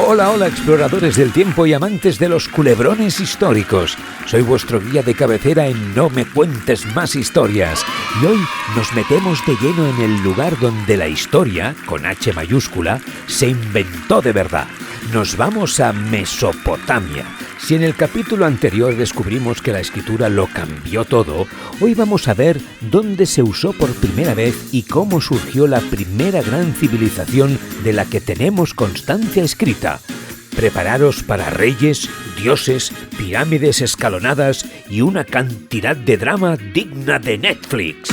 Hola, hola exploradores del tiempo y amantes de los culebrones históricos. Soy vuestro guía de cabecera en No me cuentes más historias. Y hoy nos metemos de lleno en el lugar donde la historia, con H mayúscula, se inventó de verdad. Nos vamos a Mesopotamia. Si en el capítulo anterior descubrimos que la escritura lo cambió todo, hoy vamos a ver dónde se usó por primera vez y cómo surgió la primera gran civilización de la que tenemos constancia escrita. Prepararos para reyes, dioses, pirámides escalonadas y una cantidad de drama digna de Netflix.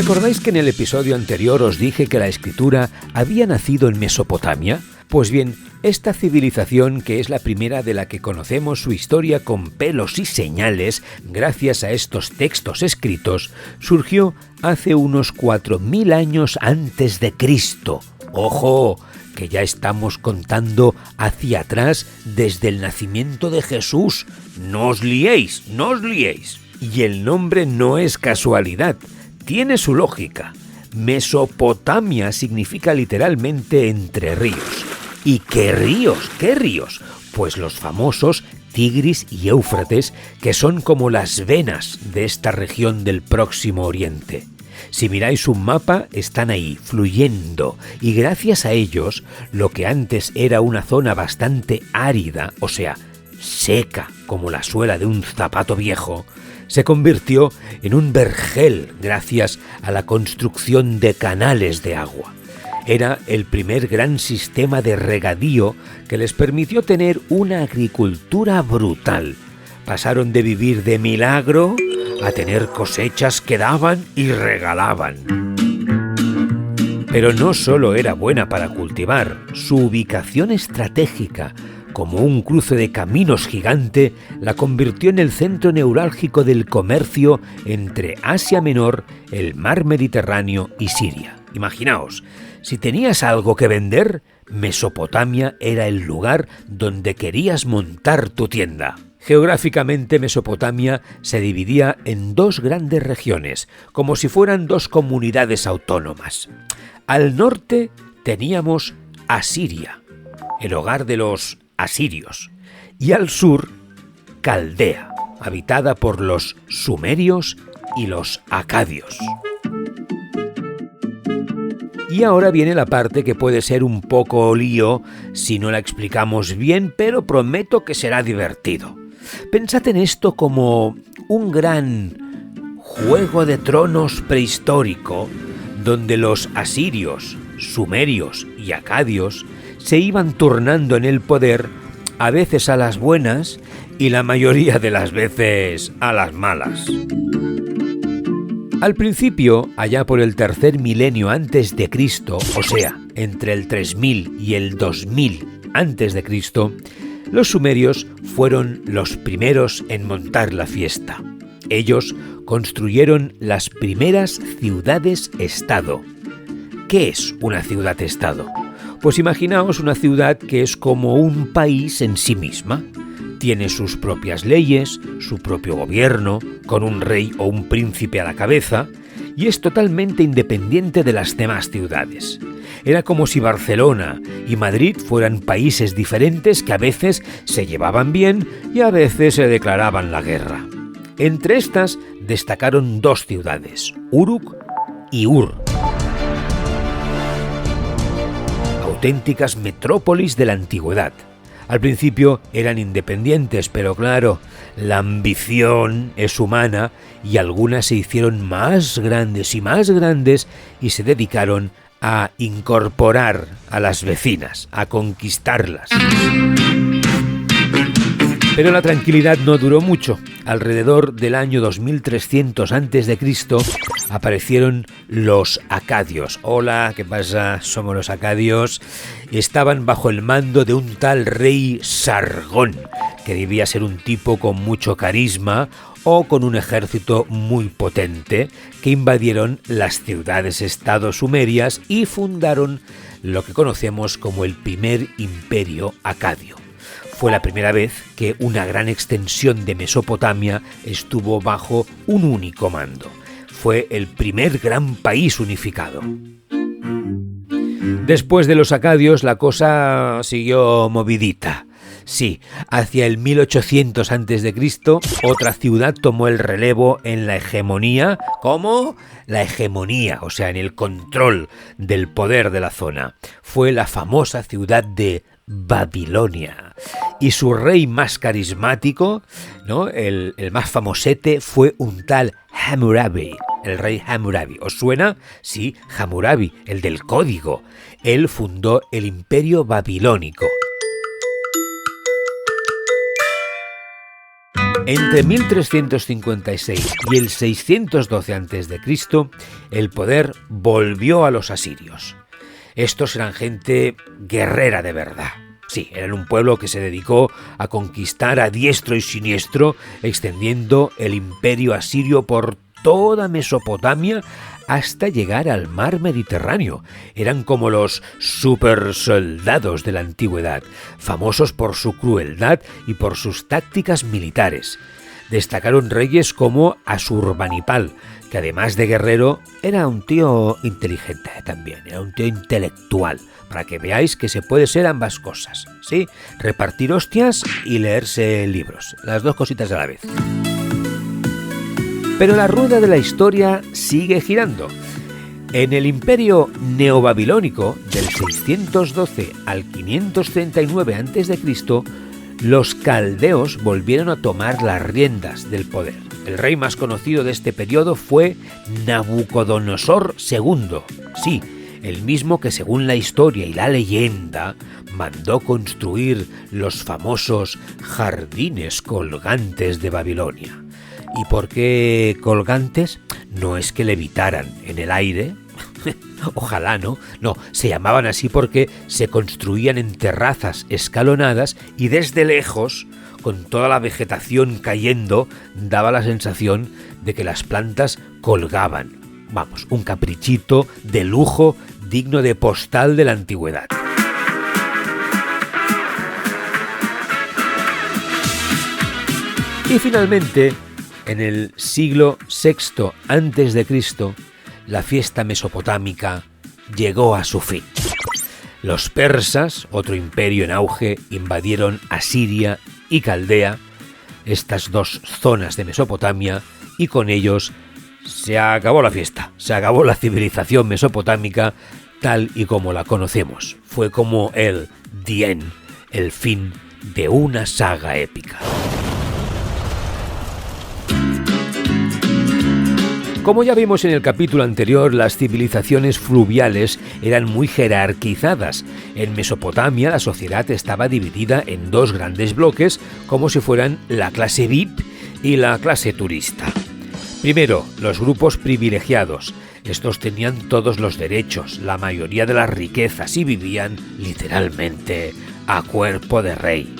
¿Recordáis que en el episodio anterior os dije que la escritura había nacido en Mesopotamia? Pues bien, esta civilización, que es la primera de la que conocemos su historia con pelos y señales, gracias a estos textos escritos, surgió hace unos 4000 años antes de Cristo. ¡Ojo! Que ya estamos contando hacia atrás desde el nacimiento de Jesús. ¡No os liéis! ¡No os liéis! Y el nombre no es casualidad. Tiene su lógica. Mesopotamia significa literalmente entre ríos. ¿Y qué ríos? ¿Qué ríos? Pues los famosos Tigris y Éufrates, que son como las venas de esta región del Próximo Oriente. Si miráis un mapa, están ahí, fluyendo, y gracias a ellos, lo que antes era una zona bastante árida, o sea, seca como la suela de un zapato viejo, se convirtió en un vergel gracias a la construcción de canales de agua. Era el primer gran sistema de regadío que les permitió tener una agricultura brutal. Pasaron de vivir de milagro a tener cosechas que daban y regalaban. Pero no solo era buena para cultivar, su ubicación estratégica, como un cruce de caminos gigante, la convirtió en el centro neurálgico del comercio entre Asia Menor, el mar Mediterráneo y Siria. Imaginaos, si tenías algo que vender, Mesopotamia era el lugar donde querías montar tu tienda. Geográficamente, Mesopotamia se dividía en dos grandes regiones, como si fueran dos comunidades autónomas. Al norte teníamos Asiria, el hogar de los asirios, y al sur, Caldea, habitada por los sumerios y los acadios. Y ahora viene la parte que puede ser un poco lío si no la explicamos bien, pero prometo que será divertido. Pensad en esto como un gran Juego de Tronos prehistórico, donde los asirios, sumerios y acadios se iban turnando en el poder, a veces a las buenas y la mayoría de las veces a las malas. Al principio, allá por el tercer milenio antes de Cristo, o sea, entre el 3000 y el 2000 antes de Cristo, los sumerios fueron los primeros en montar la fiesta. Ellos construyeron las primeras ciudades-estado. ¿Qué es una ciudad-estado? Pues imaginaos una ciudad que es como un país en sí misma. Tiene sus propias leyes, su propio gobierno, con un rey o un príncipe a la cabeza, y es totalmente independiente de las demás ciudades. Era como si Barcelona y Madrid fueran países diferentes que a veces se llevaban bien y a veces se declaraban la guerra. Entre estas destacaron dos ciudades, Uruk y Ur. Auténticas metrópolis de la antigüedad. Al principio eran independientes, pero claro, la ambición es humana y algunas se hicieron más grandes y se dedicaron a incorporar a las vecinas, a conquistarlas. Pero la tranquilidad no duró mucho. Alrededor del año 2300 a.C. aparecieron los acadios. Hola, ¿qué pasa? Somos los acadios. Estaban bajo el mando de un tal rey Sargón, que debía ser un tipo con mucho carisma o con un ejército muy potente, que invadieron las ciudades-estado sumerias y fundaron lo que conocemos como el primer imperio acadio. Fue la primera vez que una gran extensión de Mesopotamia estuvo bajo un único mando. Fue el primer gran país unificado. Después de los acadios la cosa siguió movidita. Sí, hacia el 1800 a.C., otra ciudad tomó el relevo en la hegemonía. ¿Cómo? La hegemonía, o sea, en el control del poder de la zona. Fue la famosa ciudad de Babilonia. Y su rey más carismático, ¿no? El más famosete, fue un tal Hammurabi. El rey Hammurabi. ¿Os suena? Sí, Hammurabi, el del código. Él fundó el imperio babilónico. Entre 1356 y el 612 a.C., el poder volvió a los asirios. Estos eran gente guerrera de verdad. Sí, eran un pueblo que se dedicó a conquistar a diestro y siniestro, extendiendo el imperio asirio por toda Mesopotamia hasta llegar al mar Mediterráneo. Eran como los supersoldados de la antigüedad, famosos por su crueldad y por sus tácticas militares. Destacaron reyes como Asurbanipal, que además de guerrero era un tío inteligente también, era un tío intelectual, para que veáis que se puede ser ambas cosas, ¿sí? Repartir hostias y leerse libros, las dos cositas a la vez. Pero la rueda de la historia sigue girando. En el imperio neobabilónico, del 612 al 539 a.C., los caldeos volvieron a tomar las riendas del poder. El rey más conocido de este periodo fue Nabucodonosor II. Sí, el mismo que, según la historia y la leyenda, mandó construir los famosos jardines colgantes de Babilonia. ¿Y por qué colgantes? No es que levitaran en el aire, ojalá no, se llamaban así porque se construían en terrazas escalonadas y desde lejos, con toda la vegetación cayendo, daba la sensación de que las plantas colgaban. Vamos, un caprichito de lujo digno de postal de la antigüedad. Y finalmente, en el siglo VI a.C., la fiesta mesopotámica llegó a su fin. Los persas, otro imperio en auge, invadieron Asiria y Caldea, estas dos zonas de Mesopotamia, y con ellos se acabó la fiesta, se acabó la civilización mesopotámica tal y como la conocemos. Fue como el The End, el fin de una saga épica. Como ya vimos en el capítulo anterior, las civilizaciones fluviales eran muy jerarquizadas. En Mesopotamia la sociedad estaba dividida en dos grandes bloques, como si fueran la clase VIP y la clase turista. Primero, los grupos privilegiados. Estos tenían todos los derechos, la mayoría de las riquezas y vivían, literalmente, a cuerpo de rey.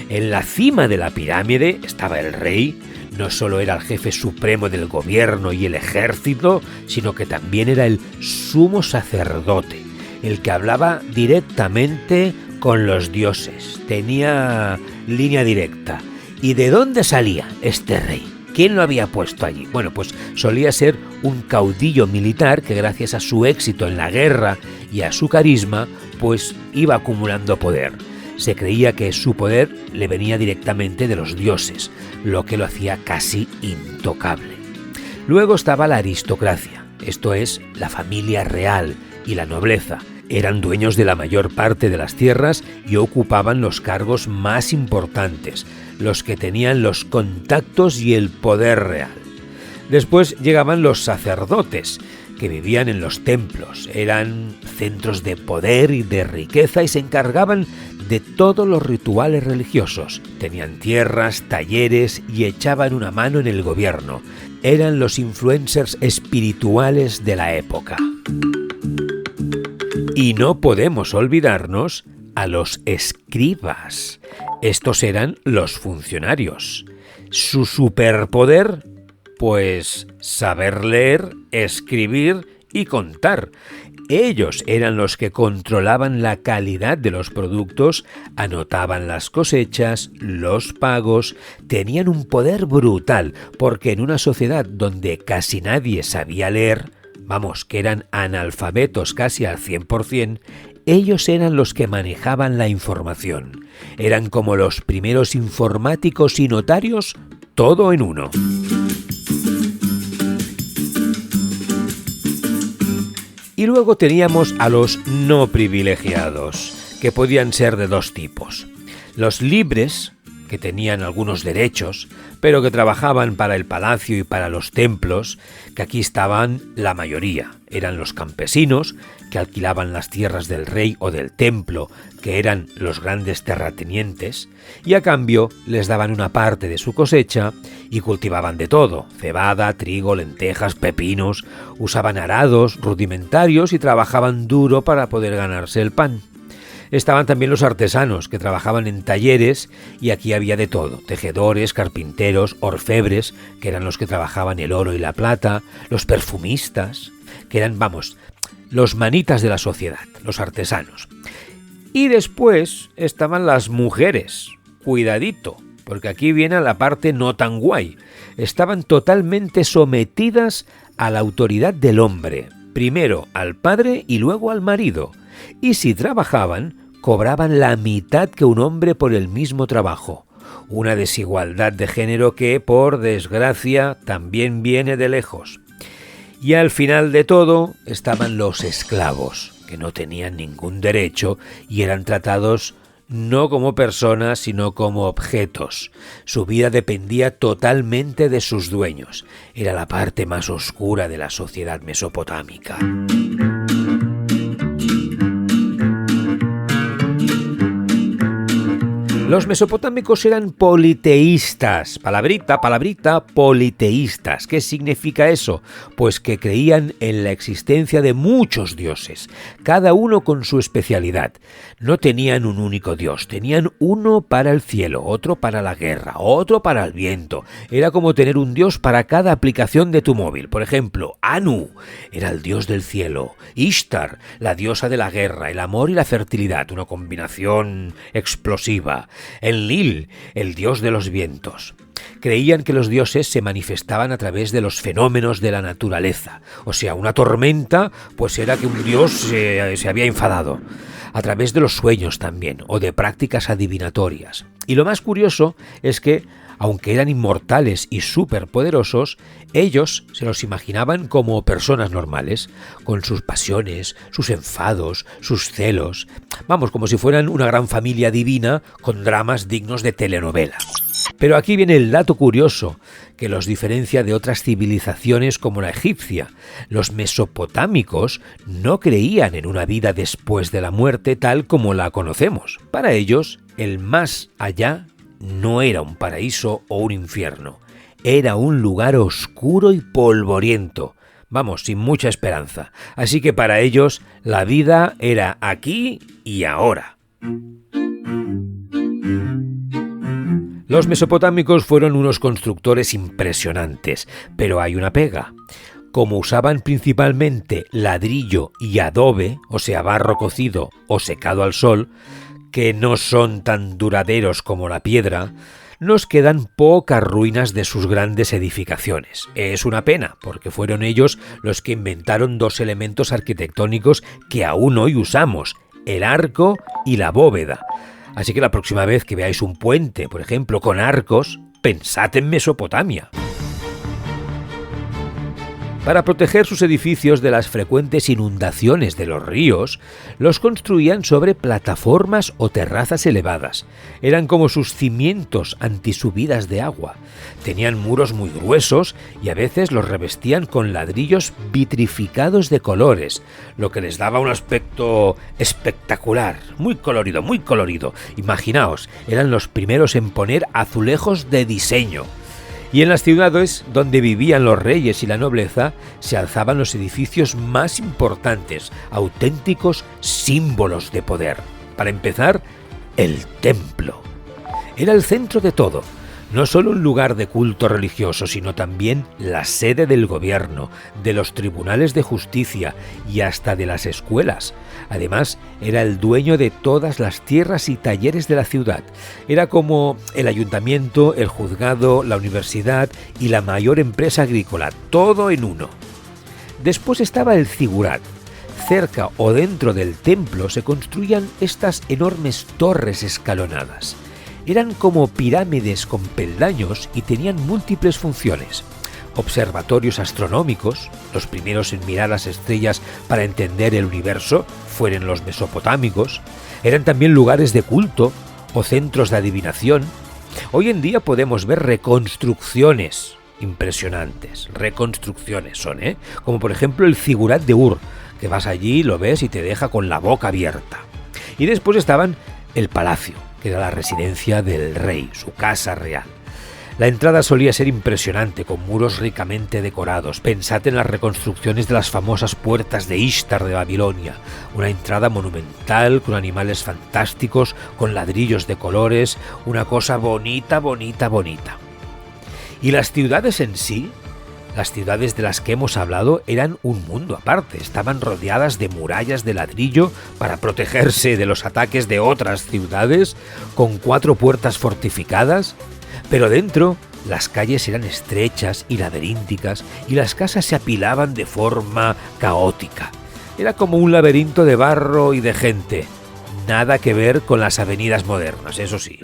En la cima de la pirámide estaba el rey. No solo era el jefe supremo del gobierno y el ejército, sino que también era el sumo sacerdote, el que hablaba directamente con los dioses. Tenía línea directa. ¿Y de dónde salía este rey? ¿Quién lo había puesto allí? Bueno, pues solía ser un caudillo militar que, gracias a su éxito en la guerra y a su carisma, pues iba acumulando poder. Se creía que su poder le venía directamente de los dioses, lo que lo hacía casi intocable. Luego estaba la aristocracia, esto es, la familia real y la nobleza. Eran dueños de la mayor parte de las tierras y ocupaban los cargos más importantes, los que tenían los contactos y el poder real. Después llegaban los sacerdotes, que vivían en los templos. Eran centros de poder y de riqueza y se encargaban de todos los rituales religiosos. Tenían tierras, talleres y echaban una mano en el gobierno. Eran los influencers espirituales de la época. Y no podemos olvidarnos a los escribas. Estos eran los funcionarios. Su superpoder, pues saber leer, escribir y contar. Ellos eran los que controlaban la calidad de los productos, anotaban las cosechas, los pagos, tenían un poder brutal, porque en una sociedad donde casi nadie sabía leer, vamos, que eran analfabetos casi al 100%, ellos eran los que manejaban la información. Eran como los primeros informáticos y notarios, todo en uno. Y luego teníamos a los no privilegiados, que podían ser de dos tipos. Los libres, que tenían algunos derechos, pero que trabajaban para el palacio y para los templos, que aquí estaban la mayoría. Eran los campesinos, que alquilaban las tierras del rey o del templo, que eran los grandes terratenientes, y a cambio les daban una parte de su cosecha y cultivaban de todo: cebada, trigo, lentejas, pepinos, usaban arados rudimentarios y trabajaban duro para poder ganarse el pan. Estaban también los artesanos, que trabajaban en talleres, y aquí había de todo: tejedores, carpinteros, orfebres, que eran los que trabajaban el oro y la plata, los perfumistas, que eran, vamos, los manitas de la sociedad, los artesanos. Y después estaban las mujeres. Cuidadito, porque aquí viene la parte no tan guay. Estaban totalmente sometidas a la autoridad del hombre, primero al padre y luego al marido. Y si trabajaban, cobraban la mitad que un hombre por el mismo trabajo. Una desigualdad de género que, por desgracia, también viene de lejos. Y al final de todo estaban los esclavos, que no tenían ningún derecho y eran tratados no como personas, sino como objetos. Su vida dependía totalmente de sus dueños. Era la parte más oscura de la sociedad mesopotámica. Los mesopotámicos eran politeístas. Palabrita, politeístas. ¿Qué significa eso? Pues que creían en la existencia de muchos dioses, cada uno con su especialidad. No tenían un único dios, tenían uno para el cielo, otro para la guerra, otro para el viento. Era como tener un dios para cada aplicación de tu móvil. Por ejemplo, Anu era el dios del cielo, Ishtar, la diosa de la guerra, el amor y la fertilidad, una combinación explosiva. Enlil, el dios de los vientos. Creían que los dioses se manifestaban a través de los fenómenos de la naturaleza. O sea, una tormenta, pues era que un dios se había enfadado. A través de los sueños también, o de prácticas adivinatorias. Y lo más curioso es que, aunque eran inmortales y superpoderosos, ellos se los imaginaban como personas normales, con sus pasiones, sus enfados, sus celos. Vamos, como si fueran una gran familia divina con dramas dignos de telenovela. Pero aquí viene el dato curioso que los diferencia de otras civilizaciones como la egipcia. Los mesopotámicos no creían en una vida después de la muerte tal como la conocemos. Para ellos, el más allá no era un paraíso o un infierno, era un lugar oscuro y polvoriento, vamos, sin mucha esperanza. Así que para ellos la vida era aquí y ahora. Los mesopotámicos fueron unos constructores impresionantes, pero hay una pega. Como usaban principalmente ladrillo y adobe, o sea, barro cocido o secado al sol, que no son tan duraderos como la piedra, nos quedan pocas ruinas de sus grandes edificaciones. Es una pena, porque fueron ellos los que inventaron dos elementos arquitectónicos que aún hoy usamos, el arco y la bóveda. Así que la próxima vez que veáis un puente, por ejemplo, con arcos, pensad en Mesopotamia. Para proteger sus edificios de las frecuentes inundaciones de los ríos, los construían sobre plataformas o terrazas elevadas. Eran como sus cimientos antisubidas de agua. Tenían muros muy gruesos y a veces los revestían con ladrillos vitrificados de colores, lo que les daba un aspecto espectacular, muy colorido, muy colorido. Imaginaos, eran los primeros en poner azulejos de diseño. Y en las ciudades donde vivían los reyes y la nobleza se alzaban los edificios más importantes, auténticos símbolos de poder. Para empezar, el templo. Era el centro de todo. No solo un lugar de culto religioso, sino también la sede del gobierno, de los tribunales de justicia y hasta de las escuelas. Además, era el dueño de todas las tierras y talleres de la ciudad. Era como el ayuntamiento, el juzgado, la universidad y la mayor empresa agrícola, todo en uno. Después estaba el zigurat. Cerca o dentro del templo se construían estas enormes torres escalonadas. Eran como pirámides con peldaños y tenían múltiples funciones. Observatorios astronómicos, los primeros en mirar las estrellas para entender el universo, fueron los mesopotámicos. Eran también lugares de culto o centros de adivinación. Hoy en día podemos ver reconstrucciones impresionantes. Reconstrucciones son, como por ejemplo el zigurat de Ur, que vas allí, lo ves y te deja con la boca abierta. Y después estaban el palacio, que era la residencia del rey, su casa real. La entrada solía ser impresionante, con muros ricamente decorados. Pensad en las reconstrucciones de las famosas puertas de Ishtar de Babilonia. Una entrada monumental, con animales fantásticos, con ladrillos de colores, una cosa bonita, bonita, bonita. Y las ciudades en sí, las ciudades de las que hemos hablado, eran un mundo aparte. Estaban rodeadas de murallas de ladrillo para protegerse de los ataques de otras ciudades, con 4 puertas fortificadas. Pero dentro, las calles eran estrechas y laberínticas y las casas se apilaban de forma caótica. Era como un laberinto de barro y de gente. Nada que ver con las avenidas modernas, eso sí.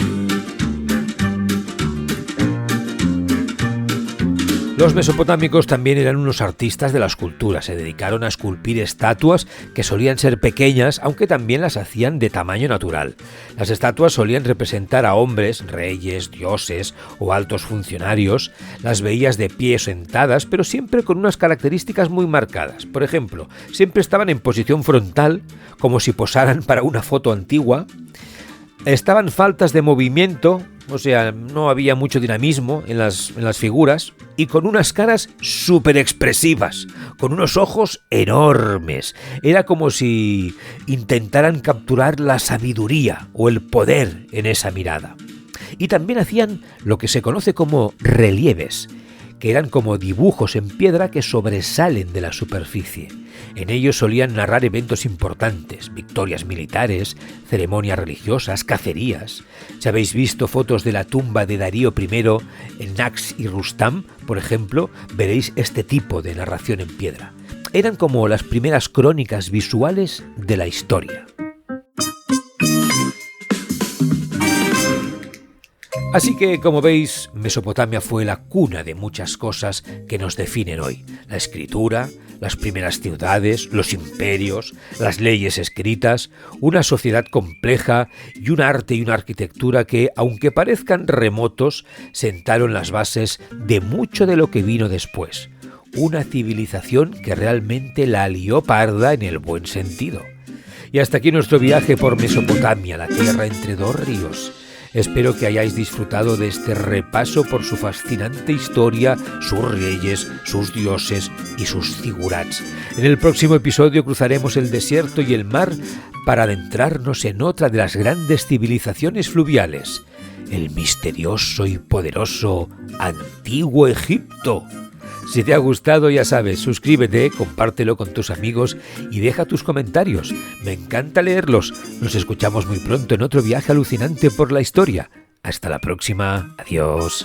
Los mesopotámicos también eran unos artistas de la escultura. Se dedicaron a esculpir estatuas que solían ser pequeñas, aunque también las hacían de tamaño natural. Las estatuas solían representar a hombres, reyes, dioses o altos funcionarios. Las veías de pie o sentadas, pero siempre con unas características muy marcadas. Por ejemplo, siempre estaban en posición frontal, como si posaran para una foto antigua. Estaban faltas de movimiento, o sea, no había mucho dinamismo en las figuras, y con unas caras súper expresivas, con unos ojos enormes. Era como si intentaran capturar la sabiduría o el poder en esa mirada. Y también hacían lo que se conoce como relieves, que eran como dibujos en piedra que sobresalen de la superficie. En ellos solían narrar eventos importantes, victorias militares, ceremonias religiosas, cacerías. Si habéis visto fotos de la tumba de Darío I en Nax y Rustam, por ejemplo, veréis este tipo de narración en piedra. Eran como las primeras crónicas visuales de la historia. Así que, como veis, Mesopotamia fue la cuna de muchas cosas que nos definen hoy. La escritura, las primeras ciudades, los imperios, las leyes escritas, una sociedad compleja y un arte y una arquitectura que, aunque parezcan remotos, sentaron las bases de mucho de lo que vino después. Una civilización que realmente la lió parda en el buen sentido. Y hasta aquí nuestro viaje por Mesopotamia, la tierra entre 2 ríos. Espero que hayáis disfrutado de este repaso por su fascinante historia, sus reyes, sus dioses y sus zigurats. En el próximo episodio cruzaremos el desierto y el mar para adentrarnos en otra de las grandes civilizaciones fluviales, el misterioso y poderoso Antiguo Egipto. Si te ha gustado, ya sabes, suscríbete, compártelo con tus amigos y deja tus comentarios. Me encanta leerlos. Nos escuchamos muy pronto en otro viaje alucinante por la historia. Hasta la próxima. Adiós.